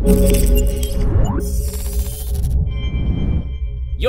Yo,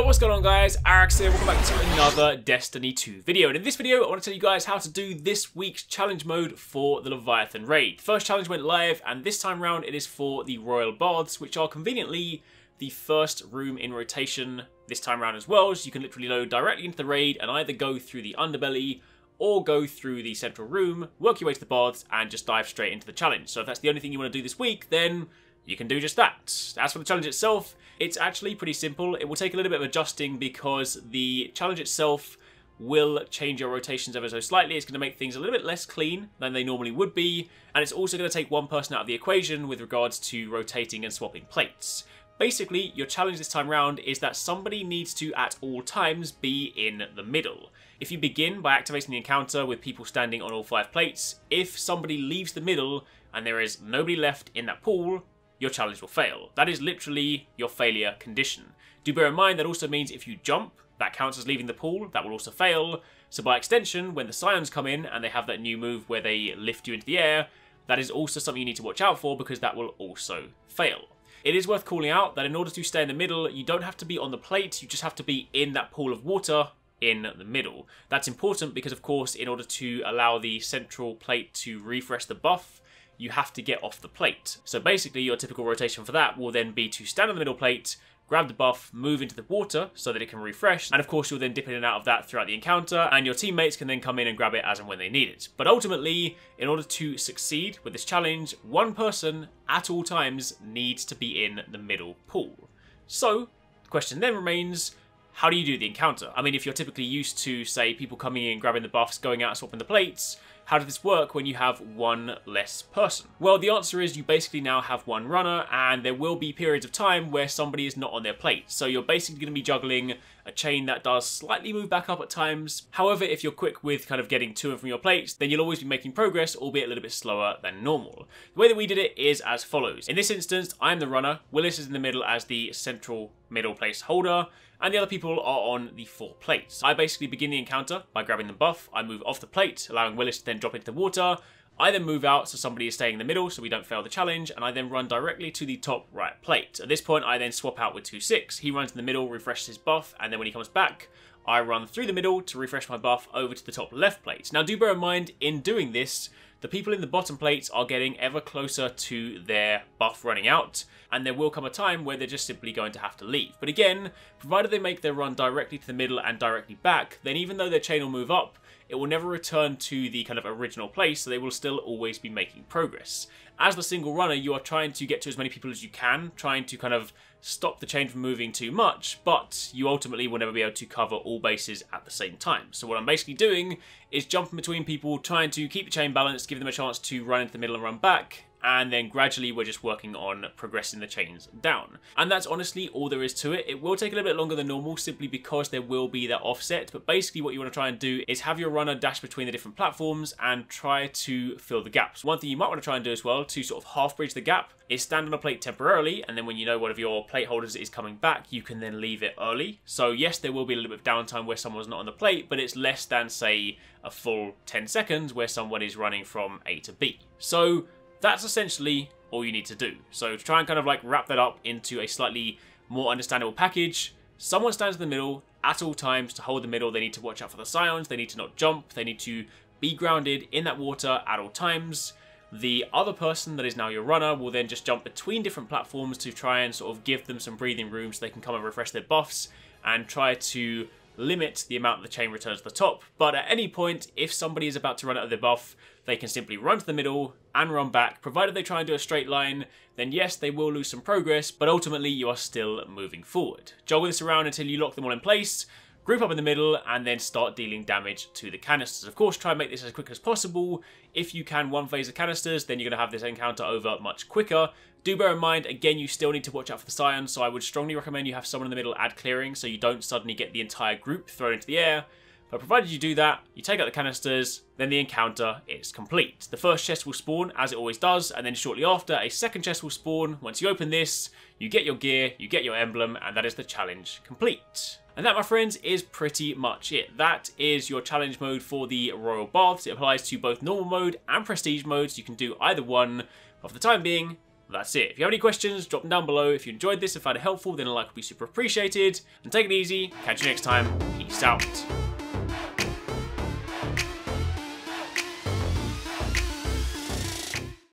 what's going on guys, Arekkz here, welcome back to another Destiny 2 video, and in this video I want to tell you guys how to do this week's challenge mode for the Leviathan Raid. First challenge went live, and this time round it is for the Royal Baths, which are conveniently the first room in rotation this time round as well, so you can literally load directly into the raid and either go through the underbelly or go through the central room, work your way to the baths and just dive straight into the challenge. So if that's the only thing you want to do this week, then you can do just that. As for the challenge itself, it's actually pretty simple. It will take a little bit of adjusting because the challenge itself will change your rotations ever so slightly. It's going to make things a little bit less clean than they normally would be, and it's also going to take one person out of the equation with regards to rotating and swapping plates. Basically, your challenge this time round is that somebody needs to, at all times, be in the middle. If you begin by activating the encounter with people standing on all 5 plates, if somebody leaves the middle and there is nobody left in that pool, your challenge will fail. That is literally your failure condition. Do bear in mind that also means if you jump, that counts as leaving the pool, that will also fail. So by extension, when the Scions come in and they have that new move where they lift you into the air, that is also something you need to watch out for because that will also fail. It is worth calling out that in order to stay in the middle, you don't have to be on the plate, you just have to be in that pool of water in the middle. That's important because, of course, in order to allow the central plate to refresh the buff, you have to get off the plate. So basically, your typical rotation for that will then be to stand on the middle plate, grab the buff, move into the water so that it can refresh, and of course you'll then dip in and out of that throughout the encounter, and your teammates can then come in and grab it as and when they need it. But ultimately, in order to succeed with this challenge, one person at all times needs to be in the middle pool. So, the question then remains, how do you do the encounter? I mean, if you're typically used to, say, people coming in, grabbing the buffs, going out, swapping the plates, how does this work when you have one less person? Well, the answer is you basically now have one runner, and there will be periods of time where somebody is not on their plate. So you're basically going to be juggling a chain that does slightly move back up at times. However, if you're quick with kind of getting to and from your plates, then you'll always be making progress, albeit a little bit slower than normal. The way that we did it is as follows. In this instance, I'm the runner, Willis is in the middle as the central middle place holder, and the other people are on the 4 plates. I basically begin the encounter by grabbing the buff, I move off the plate, allowing Willis to then drop into the water. I then move out so somebody is staying in the middle so we don't fail the challenge, and I then run directly to the top right plate. At this point, I then swap out with 2-6. He runs in the middle, refreshes his buff, and then when he comes back, I run through the middle to refresh my buff over to the top left plate. Now do bear in mind, in doing this, the people in the bottom plates are getting ever closer to their buff running out, and there will come a time where they're just simply going to have to leave. But again, provided they make their run directly to the middle and directly back, then even though their chain will move up, it will never return to the kind of original place, so they will still always be making progress. As the single runner, you are trying to get to as many people as you can, trying to kind of stop the chain from moving too much, but you ultimately will never be able to cover all bases at the same time. So what I'm basically doing is jumping between people, trying to keep the chain balanced, give them a chance to run into the middle and run back, and then gradually we're just working on progressing the chains down. And that's honestly all there is to it. It will take a little bit longer than normal simply because there will be that offset, but basically what you want to try and do is have your runner dash between the different platforms and try to fill the gaps. One thing you might want to try and do as well to sort of half bridge the gap is stand on a plate temporarily, and then when you know one of your plate holders is coming back, you can then leave it early. So yes, there will be a little bit of downtime where someone's not on the plate, but it's less than, say, a full 10 seconds where someone is running from A to B. So that's essentially all you need to do. So to try and kind of like wrap that up into a slightly more understandable package, someone stands in the middle at all times to hold the middle. They need to watch out for the Scions, they need to not jump, they need to be grounded in that water at all times. The other person that is now your runner will then just jump between different platforms to try and sort of give them some breathing room so they can come and refresh their buffs and try to limit the amount the chain returns to the top. But at any point, if somebody is about to run out of their buff, they can simply run to the middle and run back. Provided they try and do a straight line, then yes, they will lose some progress, but ultimately you are still moving forward. Juggle this around until you lock them all in place, group up in the middle, and then start dealing damage to the canisters. Of course, try and make this as quick as possible. If you can one phase of canisters, then you're going to have this encounter over much quicker. Do bear in mind, again, you still need to watch out for the Scions, so I would strongly recommend you have someone in the middle add clearing so you don't suddenly get the entire group thrown into the air. But provided you do that, you take out the canisters, then the encounter is complete. The first chest will spawn, as it always does, and then shortly after, a second chest will spawn. Once you open this, you get your gear, you get your emblem, and that is the challenge complete. And that, my friends, is pretty much it. That is your challenge mode for the Royal Baths. It applies to both normal mode and prestige modes. You can do either one, but for the time being, that's it. If you have any questions, drop them down below. If you enjoyed this and found it helpful, then a like would be super appreciated. And take it easy. Catch you next time. Peace out.